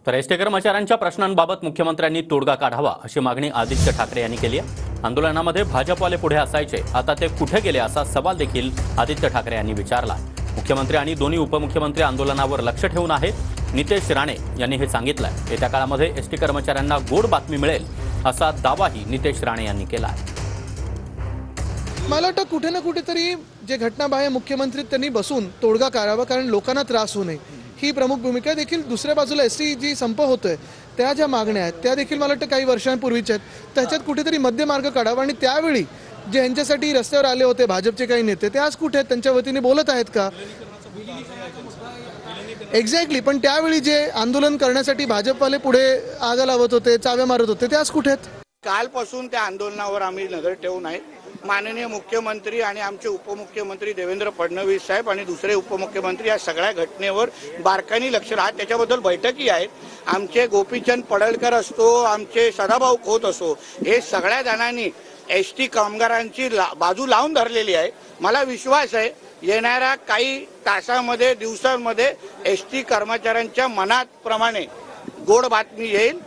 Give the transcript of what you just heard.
तर एसटी कर्मचाऱ्यांच्या प्रश्नांबाबत मुख्यमंत्र्यांनी तोडगा काढावा अशी मागणी आदित्य ठाकरे यांनी केली आहे। आंदोलनामध्ये भाजपवाले पुढे असायचे, आता ते कुठे गेले असा सवाल देखील आदित्य ठाकरे यांनी विचारला। मुख्यमंत्री आणि दोन्ही उपमुख्यमंत्री आंदोलनावर लक्ष ठेवून आहेत। नितेश राणे यांनी हे सांगितलंय। येत्या काळामध्ये एसटी कर्मचाऱ्यांना गोड बातमी मिळेल असा दावाही नितेश राणे यांनी केला आहे। मला वाटतं कुठे ना कुठेतरी जे घटनाबाह्य मुख्यमंत्री त्यांनी बसून तोडगा काढावा, कारण लोकांना त्रास होऊ नये ही प्रमुख भूमिका आहे। देखील दुसऱ्या बाजूला एसटी जी संप होतोय त्या ज्या मागण्या आहेत त्या देखील मला वाटतं काही वर्षांपूर्वीच्या आहेत, त्याच्यात कुठेतरी मध्यमार्ग काढावा। आणि त्यावेळी जे यांच्यासाठी रस्त्यावर आले होते भाजपचे काही नेते ते आज कुठे आहेत, त्यांच्या वतीने बोलत आहेत का? एक्झॅक्टली, पण त्यावेळी जे आंदोलन करण्यासाठी भाजपवाले पुढे आग लावत होते, चाव्या मारत होते, ते आज कुठे आहेत? कालपासून त्या आंदोलनावर आम्ही नजर ठेवून आहे। माननीय मुख्यमंत्री आणि आमचे उपमुख्यमंत्री देवेंद्र फडणवीस साहेब आणि दुसरे उपमुख्यमंत्री या सगळ्या घटनेवर बारकाईने लक्ष राहत त्याच्याबद्दल बैठकी आहेत। आमचे गोपीचंद पडळकर असतो, आमचे सदाभाऊ खोत असो, हे सगळ्या जणांनी एसटी कामगारांची बाजू लावून धरलेली आहे। मला विश्वास आहे येणाऱ्या काही तासांमध्ये दिवसांमध्ये एसटी कर्मचाऱ्यांच्या मनात प्रमाणे गोड बातमी येईल।